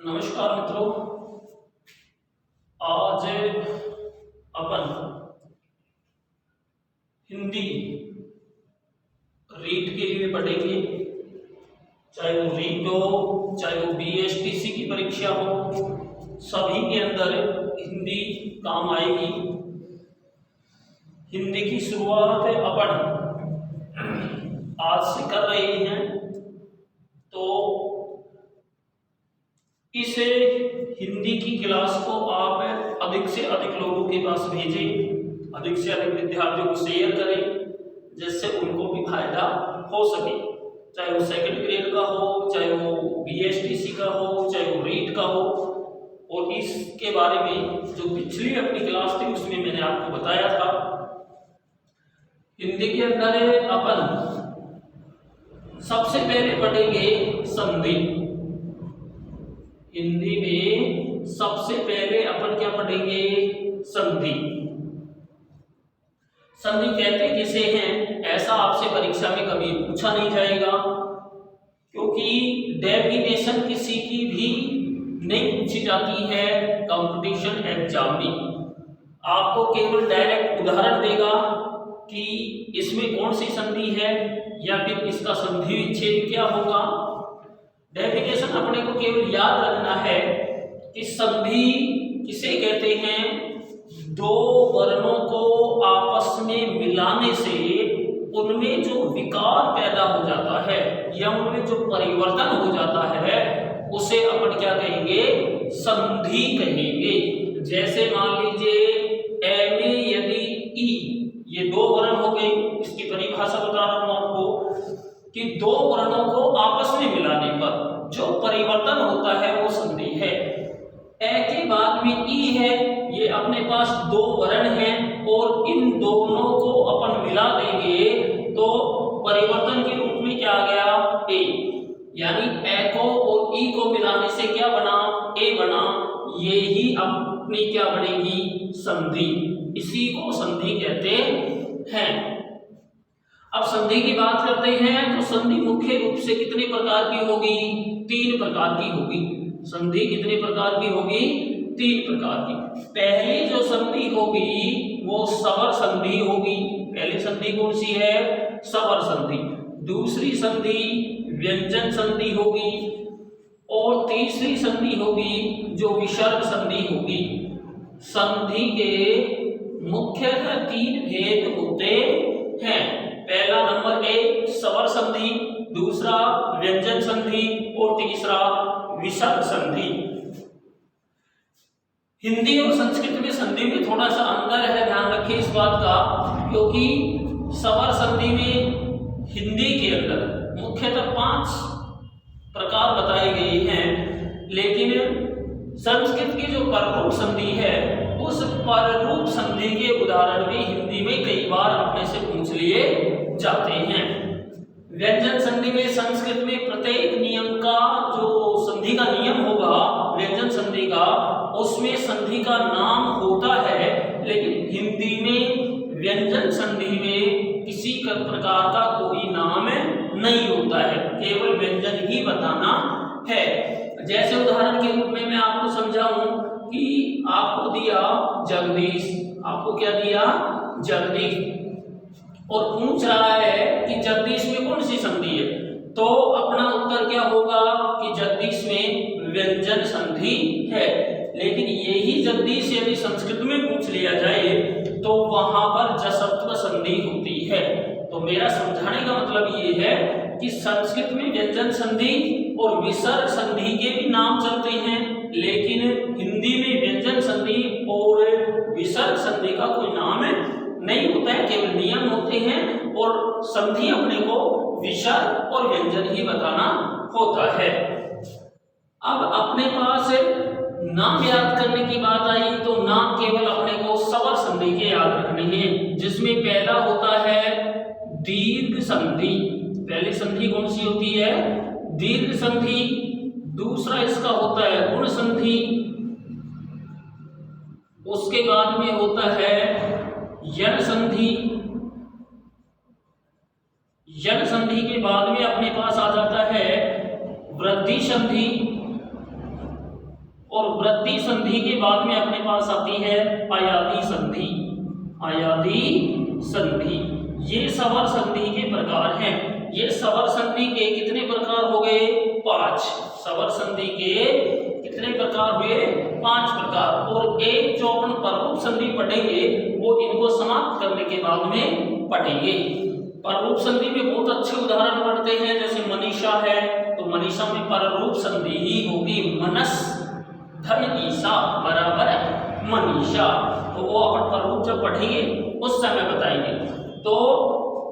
नमस्कार मित्रों। आज अपन हिंदी रीट के लिए पढ़ेंगे। चाहे वो रीट हो, चाहे वो बीएसटीसी की परीक्षा हो, सभी के अंदर हिंदी काम आएगी। हिंदी की शुरुआत अपन आज से कर रहे हैं, तो इस हिंदी की क्लास को आप अधिक से अधिक लोगों के पास भेजें, अधिक से अधिक विद्यार्थियों को शेयर करें, जिससे उनको भी फायदा हो सके। चाहे वो सेकंड ग्रेड का हो, चाहे वो बीएसटीसी का हो, चाहे वो रीट का हो। और इसके बारे में जो पिछली अपनी क्लास थी उसमें मैंने आपको बताया था। हिंदी के अंदर अपन सबसे पहले पढ़ेंगे संधि। हिंदी में सबसे पहले अपन क्या पढ़ेंगे? संधि। संधि कहते किसे हैं, ऐसा आपसे परीक्षा में कभी पूछा नहीं जाएगा, क्योंकि डेफिनेशन किसी की भी नहीं पूछी जाती है कंपटीशन एग्जाम में। आपको केवल डायरेक्ट उदाहरण देगा कि इसमें कौन सी संधि है या फिर इसका संधि विच्छेद क्या होगा। डेफिनेशन अपने को केवल याद रखना है कि संधि किसे कहते हैं? दो वर्णों को आपस में मिलाने से उनमें जो विकार पैदा हो जाता है या उनमें जो परिवर्तन हो जाता है उसे अपन क्या कहेंगे? संधि कहेंगे। जैसे मान लीजिए ए में यदि ई, ये दो वर्ण हो गए, इसकी परिभाषा बता रहा हूं आपको कि दो वर्णों को आपस में मिलाने पर जो परिवर्तन होता है वो संधि है। ए के बाद में ई है, ये अपने पास दो वर्ण हैं और इन दोनों को अपन मिला देंगे तो परिवर्तन के रूप में क्या आ गया? ए। यानी ए को और ई को मिलाने से क्या बना? ए बना। ये ही अपनी क्या बनेगी? संधि। इसी को संधि कहते हैं। अब संधि की बात करते हैं तो संधि मुख्य रूप से कितने प्रकार की होगी? 3 प्रकार की होगी। संधि कितने प्रकार की होगी? 3 प्रकार की। पहली जो संधि होगी वो स्वर संधि होगी। पहली संधि कौन सी है? स्वर संधि। दूसरी संधि व्यंजन संधि होगी और तीसरी संधि होगी जो विसर्ग संधि होगी। संधि के मुख्यतः 3 भेद होते हैं। पहला नंबर ए स्वर संधि, दूसरा व्यंजन संधि और तीसरा विसर्ग संधि। हिंदी और संस्कृत में संधि में थोड़ा सा अंतर है, ध्यान रखिए इस बात का, क्योंकि स्वर संधि में हिंदी के अंदर मुख्यतः 5 प्रकार बताए गए हैं, लेकिन संस्कृत की जो पररूप संधि है उस पररूप संधि के उदाहरण भी हिंदी में कई बार अपने से पूछ लिए जाते हैं। व्यंजन संधि में संस्कृत में प्रत्येक नियम का जो संधि का नियम होगा व्यंजन संधि का, उसमें संधि का नाम होता है, लेकिन हिंदी में व्यंजन संधि में किसी प्रकार का कोई नाम नहीं होता है, केवल व्यंजन ही बताना है। जैसे उदाहरण के रूप में मैं आपको समझाऊं कि आपको दिया जगदीश, आपको क्या दिया? जगदीश, और पूछ रहा है कि जगदीश में कौन सी संधि है, तो अपना उत्तर क्या होगा कि जगदीश में व्यंजन संधि है। लेकिन यही जगदीश यदि संस्कृत में पूछ लिया जाए तो वहां पर जसत्व संधि होती है। तो मेरा समझाने का मतलब ये है कि संस्कृत में व्यंजन संधि और विसर्ग संधि के भी नाम चलते हैं, लेकिन हिंदी में व्यंजन संधि और विसर्ग संधि का कोई नाम नहीं होता है, केवल नियम होते हैं और संधि अपने को विसर्ग और व्यंजन ही बताना होता है। अब अपने पास नाम याद करने की बात आई तो नाम केवल अपने को स्वर संधि के याद रखने हैं, जिसमें पहला होता है दीर्घ संधि। पहली संधि कौन सी होती है? दीर्घ संधि। दूसरा इसका होता है गुण संधि। उसके बाद में होता है यण संधि। यण संधि के बाद में अपने पास आ जाता है वृद्धि संधि। और वृद्धि संधि के बाद में अपने पास आती है अयादी संधि। अयादी संधि, ये स्वर संधि के प्रकार हैं। ये स्वर संधि के कितने प्रकार हो गए? 5। स्वर संधि के कितने प्रकार हुए? 5 प्रकार। और एक जो अपन पररूप संधि पढ़ेंगे वो इनको समाप्त करने के बाद में पढ़ेंगे। पररूप संधि में बहुत अच्छे उदाहरण पढ़ते हैं, जैसे मनीषा है तो मनीषा में पररूप संधि ही होगी, मनस धन ईसा बराबर मनीषा। तो वो अपन पररूप जब पढ़ेंगे उस समय बताएंगे। तो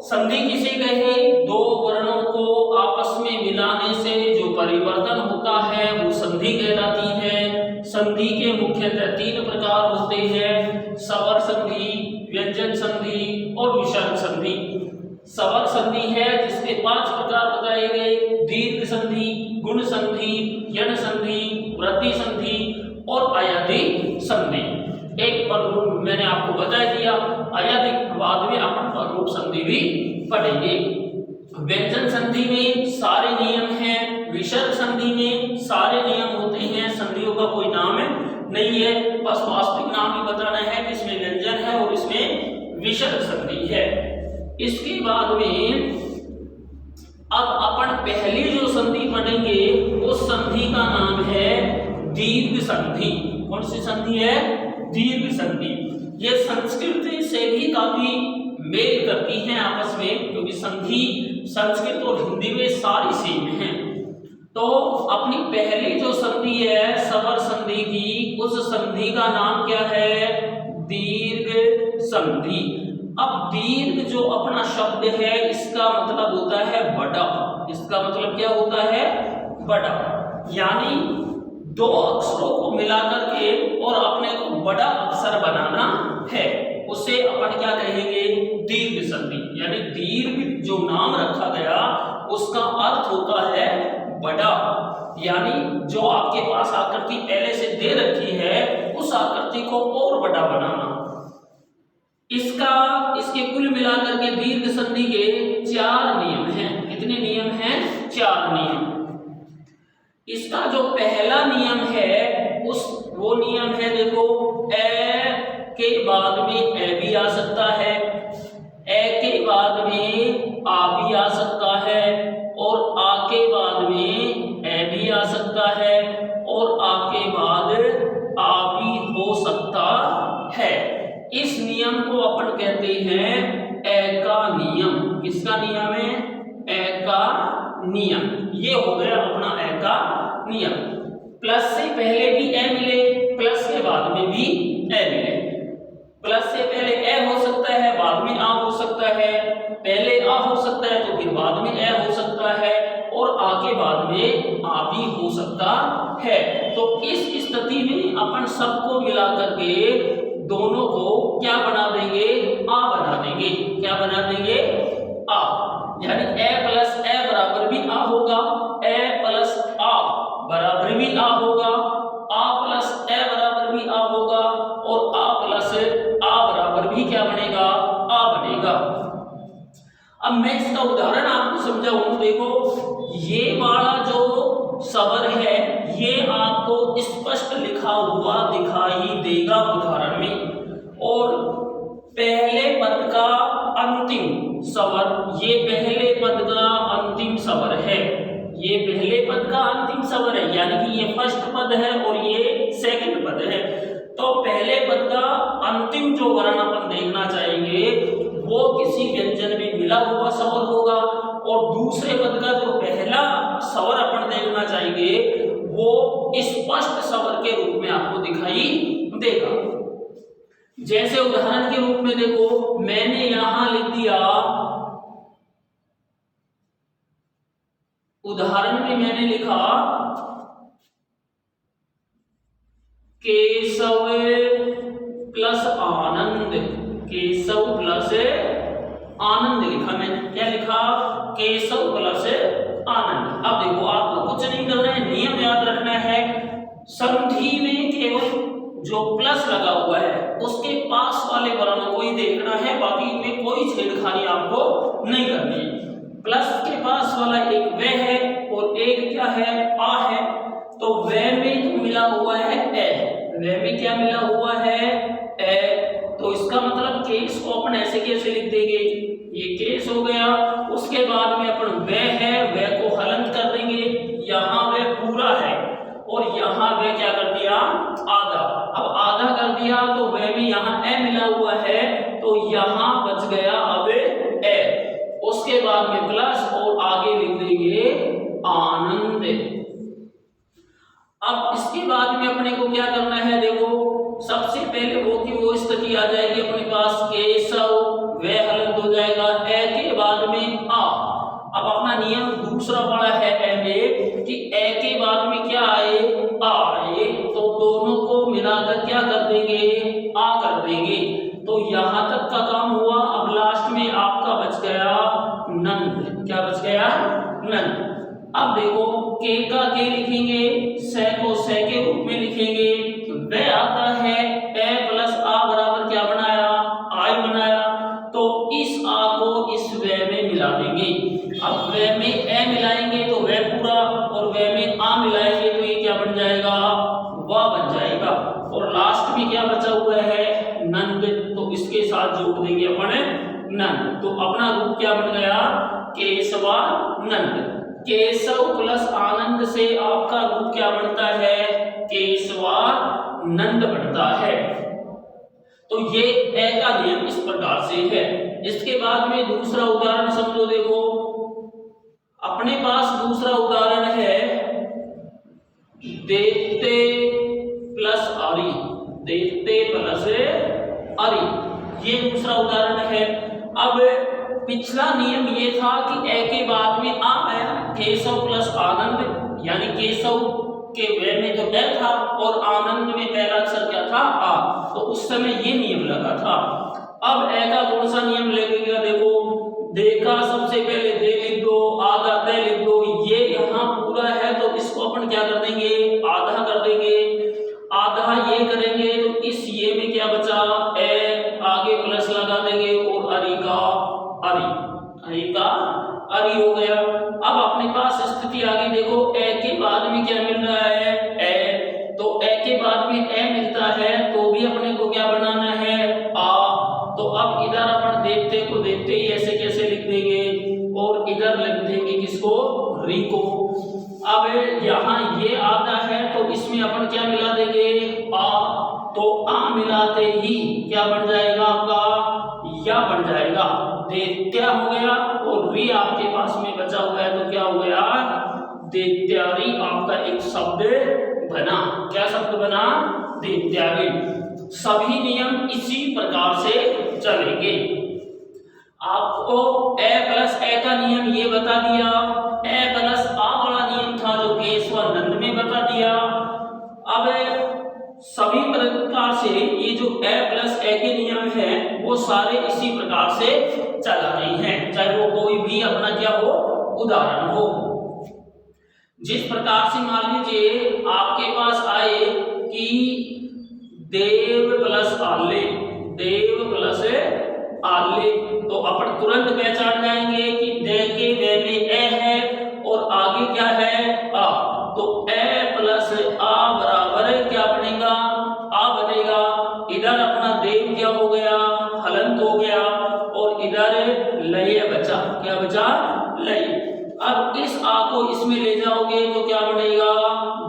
संधि किसे कहे? दो वर्णों को आपस में मिलाने से जो परिवर्तन होता है वो संधि कहलाती है। संधि के मुख्यतः 3 प्रकार होते हैं, स्वर संधि, व्यंजन संधि और विसर्ग संधि। स्वर संधि है जिसके 5 प्रकार बताए गए, दीर्घ संधि, गुण संधि, यण संधि, वृद्धि संधि और अयादी संधि। एक पररूप मैंने आपको बता दिया, अयादी बाद में अपन पररूप संधि भी पढ़ेंगे। व्यंजन संधि में सारे नियम हैं, विसर्ग संधि में सारे नियम होते हैं, संधियों का कोई नाम नहीं है, बस वास्तविक नाम ही बताना है कि इसमें व्यंजन है और इसमें विसर्ग संधि है। इसके बाद में अब अपन पहली जो संधि पढ़ेंगे उस संधि का नाम है दीर्घ संधि। कौन सी संधि है? दीर्घ संधि। ये संस्कृत से भी काफी मेल करती हैं आपस में, क्योंकि संधि संस्कृत और हिंदी में सारी सेम है। तो अपनी पहली जो संधि है स्वर संधि की, उस संधि का नाम क्या है? दीर्घ संधि। अब दीर्घ जो अपना शब्द है इसका मतलब होता है बड़ा। इसका मतलब क्या होता है? बड़ा। यानी 2 अक्षरों को मिलाकर के और अपने को बड़ा अक्षर बनाना है, उसे अपन क्या कहेंगे? दीर्घ संधि। यानी दीर्घ जो नाम रखा गया उसका अर्थ होता है बड़ा। यानी जो आपके पास आकृति पहले से दे रखी है उस आकृति को और बड़ा बनाना। इसके कुल मिलाकर के दीर्घ संधि के 4 नियम हैं। कितने नियम हैं? 4 नियम। इसका जो पहला नियम है वो नियम है, देखो, ए के बाद में ए भी आ सकता है, ए के बाद में आ भी आ सकता है, और आ के बाद में ए भी आ सकता है, और आ के बाद आ भी हो सकता है। इस नियम को अपन कहते हैं ए का नियम। किसका नियम है? ए का नियम। ये हो गया अपना ए का नियम। प्लस से पहले भी ए मिले, प्लस के बाद में भी ए मिले। प्लस से पहले ए हो सकता है, बाद में आ हो सकता है, पहले आ हो सकता है तो फिर बाद में ए हो सकता है, और आ के बाद में आ भी हो सकता है। तो इस स्थिति में अपन सबको मिला करके दोनों को क्या बना देंगे? आ बना देंगे। क्या बना देंगे? आ। यानी ए प्लस ए बराबर भी आ होगा, ए प्लस आ बराबर भी आ होगा, आ प्लस ए बराबर भी आ होगा, और आ प्लस आ बराबर भी क्या बनेगा? आ बनेगा। अब मैं इसका उदाहरण आपको समझाऊं। देखो, ये वाला जो स्वर है ये आपको स्पष्ट लिखा हुआ दिखाई देगा उदाहरण में, और पहले पद का अंतिम स्वर, ये पहले पद का अंतिम स्वर है, ये पहले पद का अंतिम स्वर है, यानी कि ये फर्स्ट पद है और ये सेकंड पद है। तो पहले पद का अंतिम जो वर्ण अपन देखना चाहेंगे वो किसी व्यंजन में मिला हुआ स्वर होगा, और दूसरे पद का जो पहला स्वर अपन देखना चाहेंगे वो स्पष्ट स्वर के रूप में आपको दिखाई देगा। जैसे उदाहरण के रूप में देखो, मैंने यहां लिख दिया, उदाहरण में मैंने लिखा केशव प्लस आनंद। केशव प्लस आनंद लिखा मैंने। क्या लिखा? केशव प्लस आनंद। अब देखो, आपको कुछ नहीं करना है, नियम याद रखना है। संधि में केवल जो प्लस लगा हुआ है उसके पास वाले वर्णों को ही देखना है, बाकी में कोई छेड़खानी आपको नहीं करनी है। प्लस के पास वाला एक वे है और एक क्या है? आ है। तो वे में तो मिला हुआ है वे में क्या मिला हुआ है, ए। तो इसका मतलब केस को अपन ऐसे कैसे लिख देंगे, ये केस हो गया। उसके बाद में अपन वे है, वे को हलंत कर देंगे, यहाँ वे पूरा है और यहाँ वे क्या कर दिया, आधा। अब आधा कर दिया तो वे में यहाँ ए मिला हुआ है, तो यहाँ बच गया अब ए। उसके बाद में प्लस और आगे लिख देंगे आनंद। अब इसके बाद में अपने को क्या करना है, देखो सबसे पहले वो की वो स्थिति आ जाएगी अपने पास, केशव वे हलंत हो जाएगा, ए के बाद में आ। अब अपना नियम दूसरा पड़ा है ए में कि ए के बाद में क्या आए, आ आए, तो दोनों को मिलाकर क्या कर देंगे, आ कर देंगे। तो यहां तक का काम हुआ। अब लास्ट में आपका बच गया नंद। क्या बच गया, नंद। अब देखो के का के लिखेंगे, से को से के रूप में लिखेंगे, वे आता है ए प्लस आ बराबर क्या बनाया, आई बनाया। तो इस आ को इस वे में मिला देंगे। अब वे में ए मिलाएंगे तो वे पूरा, और वे में आ मिलाएंगे तो ये क्या बन जाएगा, वा बन जाएगा। और लास्ट में क्या बचा हुआ है, नंद। तो इसके साथ जोड़ देंगे अपन नंद। तो अपना रूप क्या बन गया, केशवा नंद। केशव प्लस आनंद से आपका रूप क्या बनता है, केशवा नंद बनता है। तो ये ए का नियम इस प्रकार से है। इसके बाद में दूसरा उदाहरण समझो। देखो अपने पास दूसरा उदाहरण है देते प्लस अरि, देते प्लस अरि, ये दूसरा उदाहरण है। अब पिछला नियम ये था कि ए के बाद में आ आया, केशव प्लस आनंद, यानी केशव के वे में तो ए था और आनंद में पहला अक्षर क्या था, आ। तो उस समय ये नियम लगा था। अब ए का कौन सा नियम लगेगा, देखो देखा सबसे पहले दे लिख दो, आधा दे लिख दो। ये यहाँ पूरा है तो इसको अपन क्या कर देंगे, आधा कर देंगे। आधा ये करेंगे तो इस ये में क्या बचा, ए, आगे प्लस लगा देंगे और अरि का अरि, अरि का अरि हो गया। अब अपने पास स्थिति आ गई। देखो ए के बाद में क्या मिल रहा है, ए। तो ए के बाद में ए मिलता है तो भी अपने को क्या बनाना है, आ। तो अब इधर अपन देखते को देखते ही ऐसे कैसे लिख देंगे और इधर लिख देंगे किसको, री को। अब यहाँ ये आता है तो इसमें अपन क्या मिला देंगे, आ। तो आ मिलाते ही क्या बन जाएगा आपका, या बन जाएगा, दैत्या हो गया। और री आपके पास में बचा हुआ है तो क्या हो गया, दैत्यारी आपका एक शब्द बना। क्या शब्द बना, दैत्यारी। सभी नियम इसी प्रकार से चलेंगे। आपको ए प्लस ए का नियम ये बता दिया, ए प्लस आ वाला नियम था जो केशवानंद में बता दिया। अब सभी प्रकार से ये जो ए प्लस ए के नियम है वो सारे इसी प्रकार से चल रहे हैं, चाहे वो कोई भी अपना क्या हो, उदाहरण हो। जिस प्रकार से मान लीजिए आपके पास आए कि देव प्लस आले, देव प्लस आले, तो अपन तुरंत पहचान जाएंगे कि दे के वे में ए है और आगे क्या है, आ। तो ए प्लस आ बराबर क्या बनेगा, आ बनेगा। इधर अपना देव क्या हो गया, हलंत हो गया, और इधर लय बचा, क्या बचा, लय। अब इस आ को इसमें ले जाओगे तो क्या बनेगा,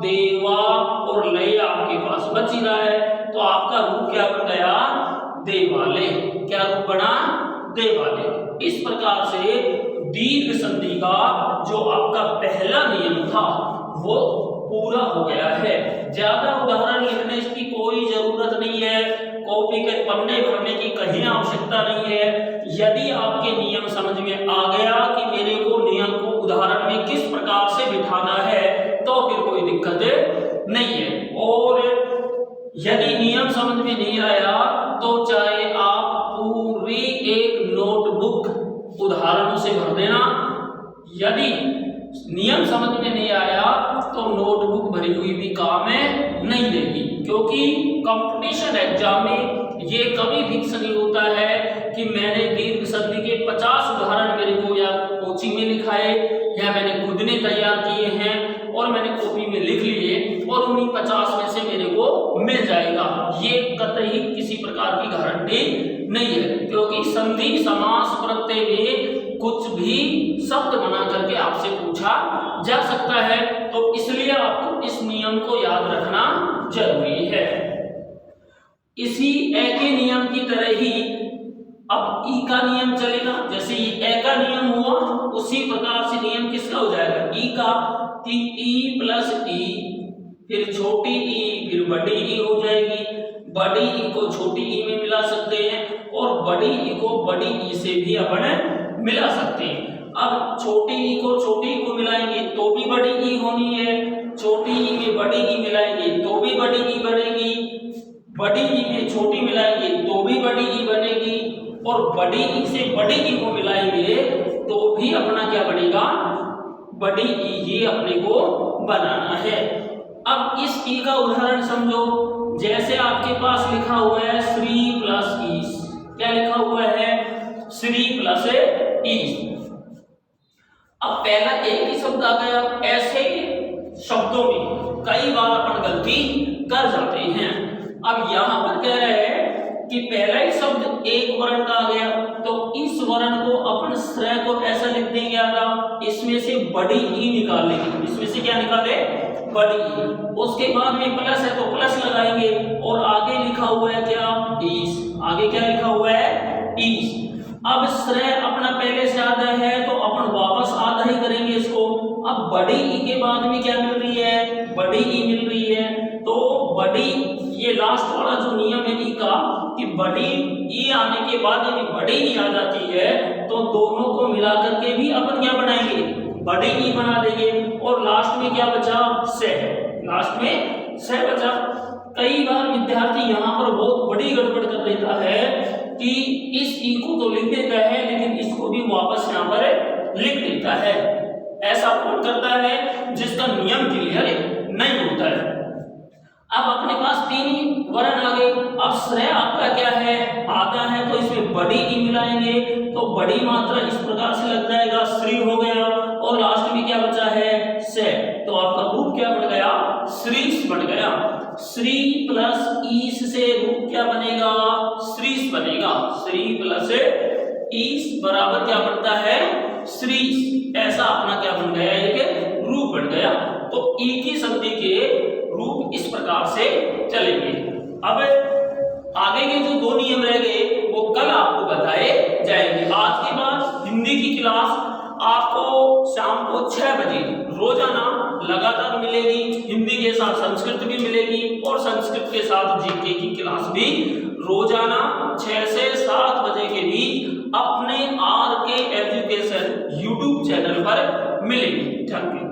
देवा, और लय आपके पास बच ही रहा है तो आपका रूप क्या बन गया, देवालय। क्या रूप बना, देवालय। इस प्रकार से दीर्घ संधि का जो आपका पहला नियम था वो पूरा हो गया है। ज्यादा उदाहरण लिखने की कोई जरूरत नहीं है, कॉपी के पन्ने भरने की कहीं आवश्यकता नहीं है। यदि आपके नियम समझ में आ गया कि मेरे को नियम को उदाहरण में किस प्रकार से बिठाना है तो फिर कोई दिक्कत नहीं है। और यदि नियम समझ में नहीं आया तो चाहे आप पूरी एक नोटबुक उदाहरणों से भर देना। यदि नियम समझ में नहीं आया तो नोटबुक भरी हुई भी काम में नहीं देगी, क्योंकि कंपटीशन एग्जाम में ये कभी फिक्स नहीं होता है कि मैंने दीर्घ संधि के 50 उदाहरण मेरे को या कोचिंग में लिखाए या मैंने खुद ने तैयार किए हैं और मैंने कॉपी में लिख लिए। और उन्हीं 50 में से मेरे को मिल जाएगा, ये कतई किसी प्रकार की गारंटी नहीं है, क्योंकि संधि समास प्रत्यय में कुछ भी शब्द बना करके आपसे पूछा जा सकता है। तो इसलिए आपको इस नियम को याद रखना जरूरी है। इसी ए के नियम की तरह ही अब ई का नियम चलेगा। जैसे ए का नियम हुआ उसी प्रकार से नियम किसका हो जाएगा, ई का, कि ई प्लस ई, फिर छोटी ई, फिर बड़ी ई हो जाएगी। बड़ी ई को छोटी ई में मिला सकते हैं और बड़ी ई को बड़ी ई से भी अपन मिला सकते हैं। अब छोटी ई को छोटी ई को मिलाएंगे तो भी बड़ी ई होनी है, छोटी ई में बड़ी ई मिलाएंगे तो भी बड़ी ई बनेगी, बड़ी ई में छोटी मिलाएंगे तो भी बड़ी ई बनेगी, और बड़ी ई से बड़ी ई को मिलाएंगे तो भी अपना क्या बनेगा, बड़ी ई ही अपने को बनाना है। अब इस ई का उदाहरण समझो। जैसे आपके पास लिखा हुआ है श्री प्लस ईस, क्या लिखा हुआ है, श्री प्लस ईस। अब पहला एक ही शब्द आ गया। ऐसे शब्दों में कई बार अपन गलती कर जाते हैं। अब यहां पर कह रहे हैं कि पहला ही शब्द एक वर्ण का आ गया, तो इस वर्ण को अपन श्रेय को ऐसा लिख देंगे आधा, इसमें से बड़ी ई निकाल लेंगे। इसमें से क्या निकाले, बड़ी ई। उसके बाद में प्लस है तो प्लस लगाएंगे और आगे लिखा हुआ है क्या, ईस। आगे क्या लिखा हुआ है, ईस। अब श्रेय अपना पहले से आधा है तो अपन वापस आधा ही करेंगे इसको। अब बड़ी ई के बाद में क्या मिल रही है, बड़ी ई मिल रही है, तो बड़ी, ये लास्ट वाला जो नियम है ई का, कि बड़ी ई आने के बाद यदि बड़ी ई आ जाती है तो दोनों को मिला करके भी अपन क्या बनाएंगे, बड़ी ई बना देंगे। और लास्ट में क्या बचा, से, लास्ट में से बचा। कई बार विद्यार्थी यहाँ पर बहुत बड़ी गड़बड़ कर देता है कि इस ई को तो लिख देता है लेकिन इसको भी वापस यहाँ पर लिख देता है। ऐसा कौन करता है, जिसका नियम क्लियर नहीं होता है। अब अपने पास तीन ही वर्ण आ गए। अब श्रेय आपका क्या है, आधा है, तो इसमें बड़ी ई मिलाएंगे तो बड़ी मात्रा इस प्रकार से लग जाएगा, श्री हो गया। और लास्ट में क्या बचा है, से, तो आपका रूप क्या बन गया, श्रीस बन गया। श्री प्लस ईस से रूप क्या बनेगा, श्रीस बनेगा। श्री प्लस ईस बराबर क्या बनता है, श्रीस। ऐसा अपना क्या बन गया, एक रूप बन गया। तो ई की संधि के रूप इस प्रकार से चलेंगे। अब आगे के जो दो नियम रह गए वो कल आपको बताए जाएंगे। आज के बाद हिंदी की क्लास आपको शाम को 6 बजे रोजाना लगातार मिलेगी। हिंदी के साथ संस्कृत भी मिलेगी और संस्कृत के साथ जीके की क्लास भी रोजाना 6 से 7 बजे के बीच अपने आर के एजुकेशन यूट्यूब चैनल पर मिलेगी। Thank you.